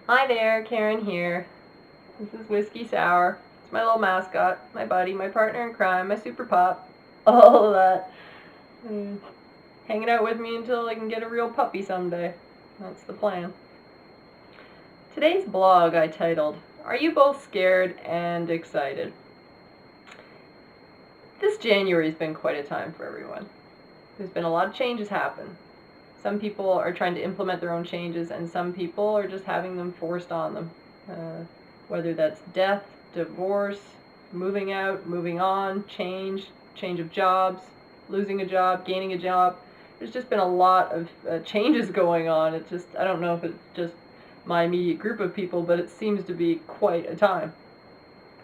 Hi there, Karen here. This is Whiskey Sour. It's my little mascot, my buddy, my partner in crime, my super pup, all of that. Mm. Hanging out with me until I can get a real puppy someday. That's the plan. Today's blog I titled, Are You Both Scared and Excited? This January's been quite a time for everyone. There's been a lot of changes happen. Some people are trying to implement their own changes, and some people are just having them forced on them. Whether that's death, divorce, moving out, moving on, change of jobs, losing a job, gaining a job. There's just been a lot of changes going on. It's just, I don't know if it's just my immediate group of people, but it seems to be quite a time.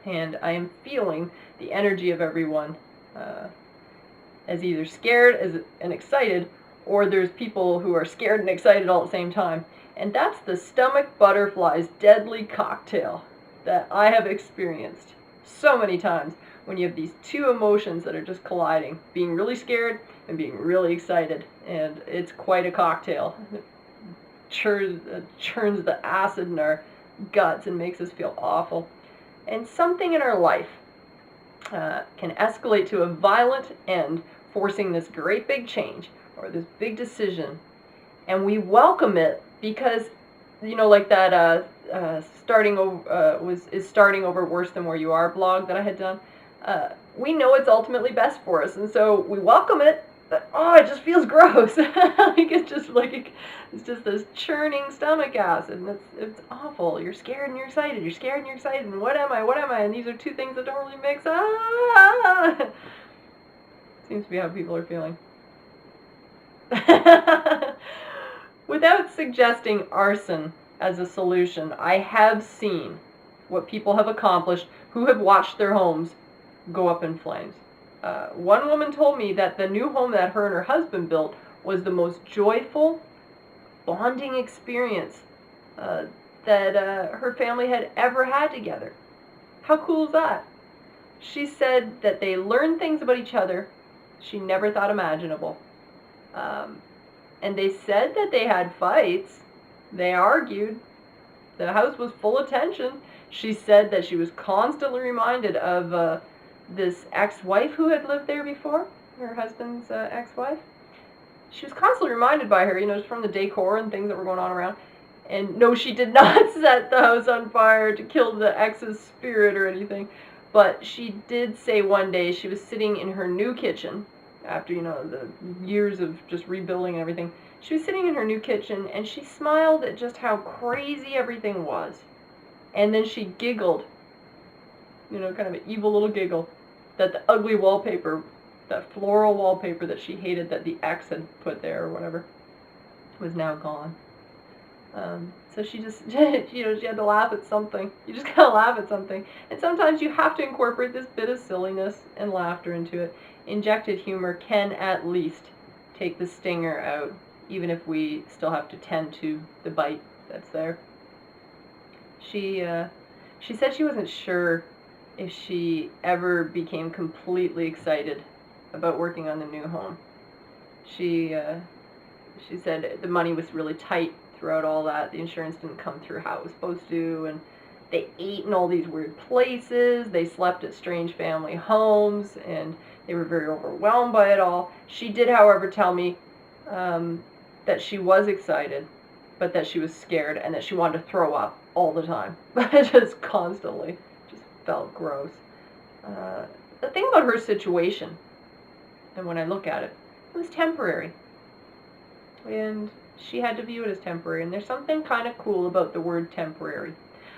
And I am feeling the energy of everyone as either scared and excited, or there's people who are scared and excited all at the same time. And that's the stomach butterflies deadly cocktail that I have experienced so many times when you have these two emotions that are just colliding, being really scared and being really excited. And it's quite a cocktail. It churns the acid in our guts and makes us feel awful. And something in our life can escalate to a violent end, forcing this great big change or this big decision, and we welcome it because, like that starting over is starting over worse than where you are blog that I had done. We know it's ultimately best for us, and so we welcome it. But it just feels gross. It's just this churning stomach acid, and it's awful. You're scared and you're excited. You're scared and you're excited. And what am I? What am I? And these are two things that don't really mix. Seems to be how people are feeling. Without suggesting arson as a solution, I have seen what people have accomplished who have watched their homes go up in flames. One woman told me that the new home that her and her husband built was the most joyful, bonding experience that her family had ever had together. How cool is that? She said that they learned things about each other she never thought imaginable. And they said that they had fights. They argued. The house was full of tension. She said that she was constantly reminded of this ex-wife who had lived there before, her husband's ex-wife. She was constantly reminded by her, just from the decor and things that were going on around. And no, she did not set the house on fire to kill the ex's spirit or anything. But she did say one day she was sitting in her new kitchen after, the years of just rebuilding and everything. She was sitting in her new kitchen and she smiled at just how crazy everything was. And then she giggled, kind of an evil little giggle, that the ugly wallpaper, that floral wallpaper that she hated that the ex had put there or whatever, was now gone. So she just, she had to laugh at something. You just gotta laugh at something. And sometimes you have to incorporate this bit of silliness and laughter into it. Injected humor can at least take the stinger out, even if we still have to tend to the bite that's there. She said she wasn't sure if she ever became completely excited about working on the new home. She said the money was really tight throughout all that. The insurance didn't come through how it was supposed to, and they ate in all these weird places. They slept at strange family homes, and they were very overwhelmed by it all. She did, however, tell me that she was excited, but that she was scared and that she wanted to throw up all the time. Just constantly. Just felt gross. The thing about her situation, and when I look at it, it was temporary. And she had to view it as temporary. And there's something kind of cool about the word temporary.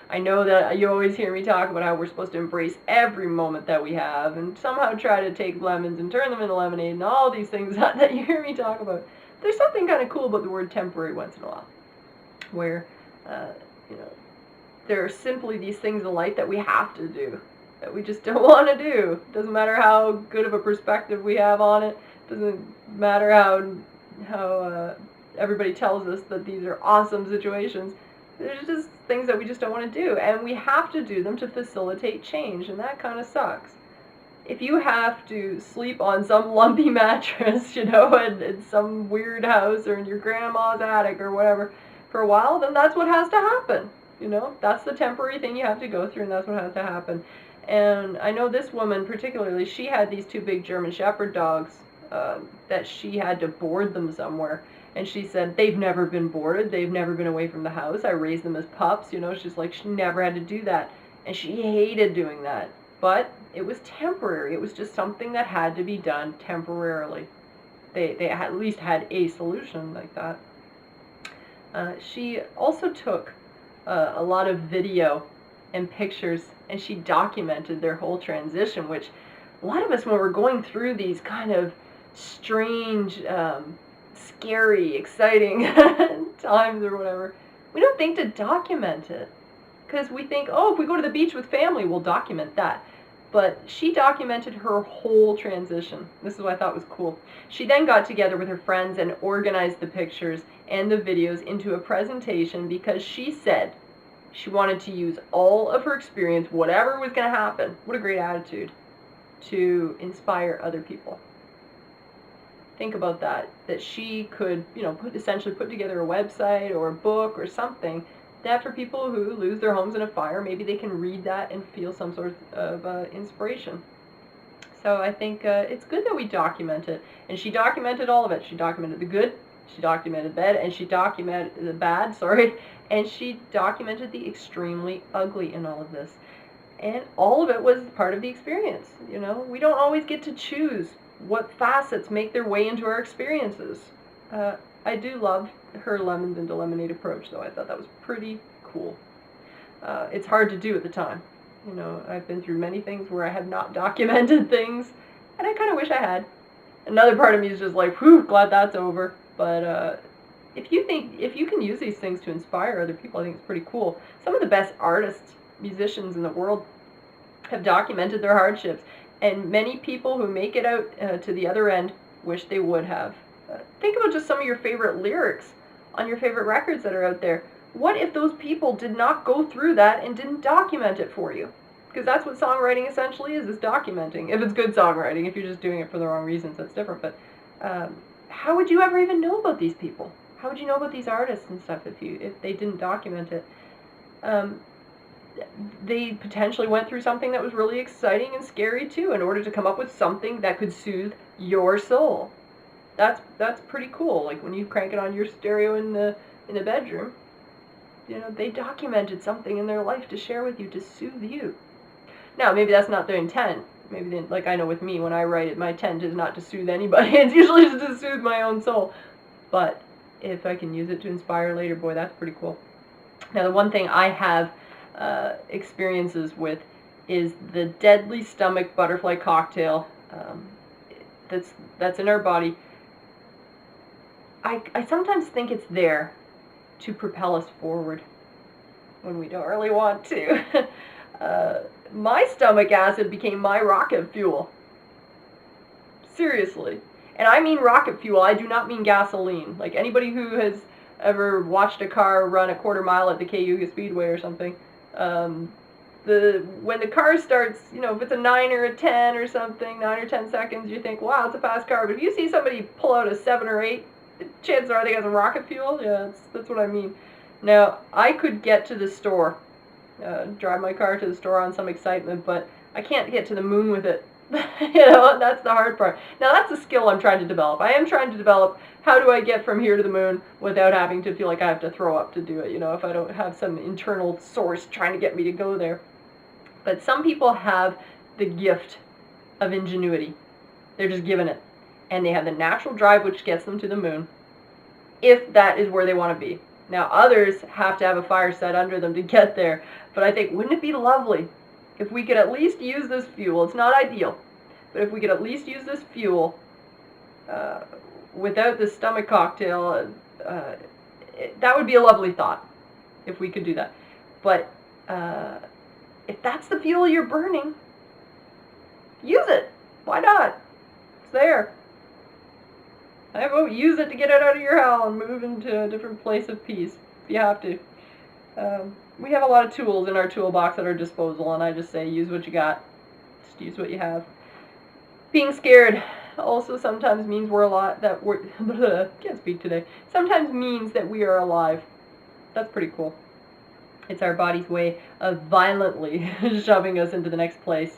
I know that you always hear me talk about how we're supposed to embrace every moment that we have and somehow try to take lemons and turn them into lemonade and all these things that you hear me talk about. There's something kind of cool about the word temporary once in a while, where, there are simply these things in life that we have to do, that we just don't want to do. Doesn't matter how good of a perspective we have on it. Doesn't matter how everybody tells us that these are awesome situations. There's just things that we just don't want to do, and we have to do them to facilitate change, and that kind of sucks. If you have to sleep on some lumpy mattress, in some weird house or in your grandma's attic or whatever for a while, then that's what has to happen. You know, that's the temporary thing you have to go through, and that's what has to happen. And I know this woman particularly, she had these two big German Shepherd dogs that she had to board them somewhere. And she said, they've never been boarded. They've never been away from the house. I raised them as pups. You know, she's like, she never had to do that. And she hated doing that. But it was temporary. It was just something that had to be done temporarily. They at least had a solution like that. She also took a lot of video and pictures, and she documented their whole transition, which a lot of us, when we're going through these kind of strange, scary, exciting times or whatever, we don't think to document it. Because we think, oh, if we go to the beach with family, we'll document that. But she documented her whole transition. This is what I thought was cool. She then got together with her friends and organized the pictures and the videos into a presentation because she said she wanted to use all of her experience, whatever was going to happen, what a great attitude, to inspire other people. Think about that she could, essentially put together a website or a book or something that for people who lose their homes in a fire, maybe they can read that and feel some sort of inspiration. So I think it's good that we document it. And she documented all of it. She documented the good, she documented bad, and she documented the bad, and she documented the extremely ugly in all of this. And all of it was part of the experience. You know, we don't always get to choose what facets make their way into our experiences. I do love her lemons into lemonade approach, though. I thought that was pretty cool. It's hard to do at the time. You know, I've been through many things where I have not documented things, and I kind of wish I had. Another part of me is just like, whew, glad that's over. But if you can use these things to inspire other people, I think it's pretty cool. Some of the best artists, musicians in the world have documented their hardships, and many people who make it out to the other end wish they would have. Think about just some of your favorite lyrics on your favorite records that are out there. What if those people did not go through that and didn't document it for you? Because that's what songwriting essentially is documenting. If it's good songwriting, if you're just doing it for the wrong reasons, that's different. But how would you ever even know about these people? How would you know about these artists and stuff if they didn't document it? They potentially went through something that was really exciting and scary too in order to come up with something that could soothe your soul. That's pretty cool. Like when you crank it on your stereo in the bedroom, you know, they documented something in their life to share with you to soothe you. Now, maybe that's not their intent. Maybe they, like I know with me, when I write it, my intent is not to soothe anybody. It's usually just to soothe my own soul. But if I can use it to inspire later, boy, that's pretty cool. Now, the one thing I have experiences with is the deadly stomach butterfly cocktail that's in our body. I sometimes think it's there to propel us forward when we don't really want to. My stomach acid became my rocket fuel. Seriously. And I mean rocket fuel. I do not mean gasoline. Like anybody who has ever watched a car run a quarter mile at the Cayuga Speedway or something, when the car starts, you know, if it's a 9 or a 10 or something, 9 or 10 seconds, you think, wow, it's a fast car. But if you see somebody pull out a 7 or 8, chances are they got some rocket fuel. Yeah, that's what I mean. Now, I could get to the store, drive my car to the store on some excitement, but I can't get to the moon with it. You know, that's the hard part. Now, that's a skill I'm trying to develop. I am trying to develop how do I get from here to the moon without having to feel like I have to throw up to do it, you know, if I don't have some internal source trying to get me to go there. But some people have the gift of ingenuity. They're just given it. And they have the natural drive which gets them to the moon, if that is where they want to be. Now, others have to have a fire set under them to get there. But I think, wouldn't it be lovely if we could at least use this fuel? It's not ideal, but if we could at least use this fuel without the stomach cocktail, that would be a lovely thought, if we could do that. But if that's the fuel you're burning, use it. Why not? It's there. I vote use it to get it out of your hell and move into a different place of peace, if you have to. We have a lot of tools in our toolbox at our disposal, and I just say use what you got. Just use what you have. Being scared also sometimes means can't speak today. Sometimes means that we are alive. That's pretty cool. It's our body's way of violently shoving us into the next place.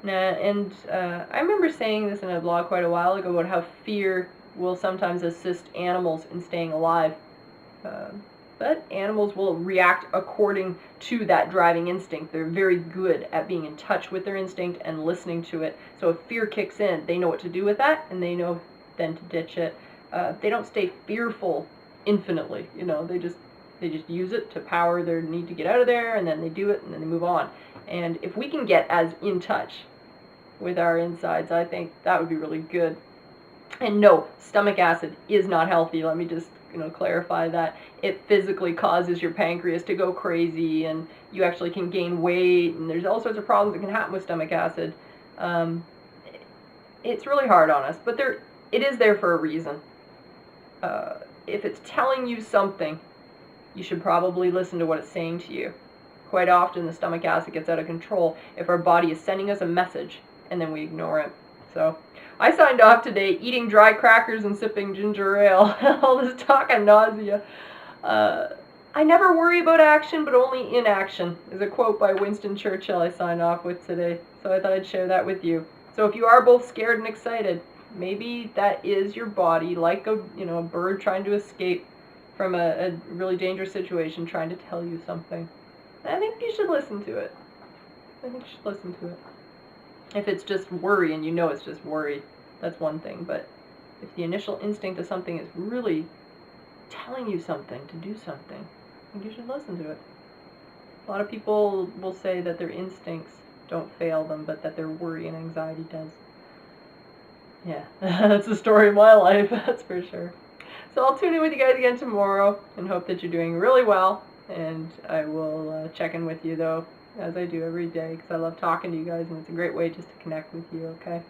And I remember saying this in a blog quite a while ago about how fear will sometimes assist animals in staying alive. But animals will react according to that driving instinct. They're very good at being in touch with their instinct and listening to it. So if fear kicks in, they know what to do with that, and they know then to ditch it. They don't stay fearful infinitely. They just use it to power their need to get out of there, and then they do it, and then they move on. And if we can get as in touch with our insides, I think that would be really good. And no, stomach acid is not healthy. Let me just clarify that. It physically causes your pancreas to go crazy, and you actually can gain weight, and there's all sorts of problems that can happen with stomach acid. It's really hard on us, but it is there for a reason. If it's telling you something, you should probably listen to what it's saying to you. Quite often the stomach acid gets out of control if our body is sending us a message and then we ignore it. So I signed off today eating dry crackers and sipping ginger ale. All this talk of nausea. I never worry about action, but only inaction is a quote by Winston Churchill I signed off with today. So I thought I'd share that with you. So if you are both scared and excited, maybe that is your body, like a bird trying to escape from a really dangerous situation, trying to tell you something. And I think you should listen to it. If it's just worry and it's just worry, that's one thing. But if the initial instinct of something is really telling you something to do something, I think you should listen to it. A lot of people will say that their instincts don't fail them, but that their worry and anxiety does. Yeah, that's the story of my life, that's for sure. So I'll tune in with you guys again tomorrow and hope that you're doing really well. And I will check in with you, though, as I do every day, because I love talking to you guys, and it's a great way just to connect with you, okay?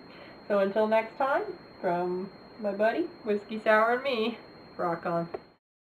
So until next time, from my buddy, Whiskey Sour and me, rock on.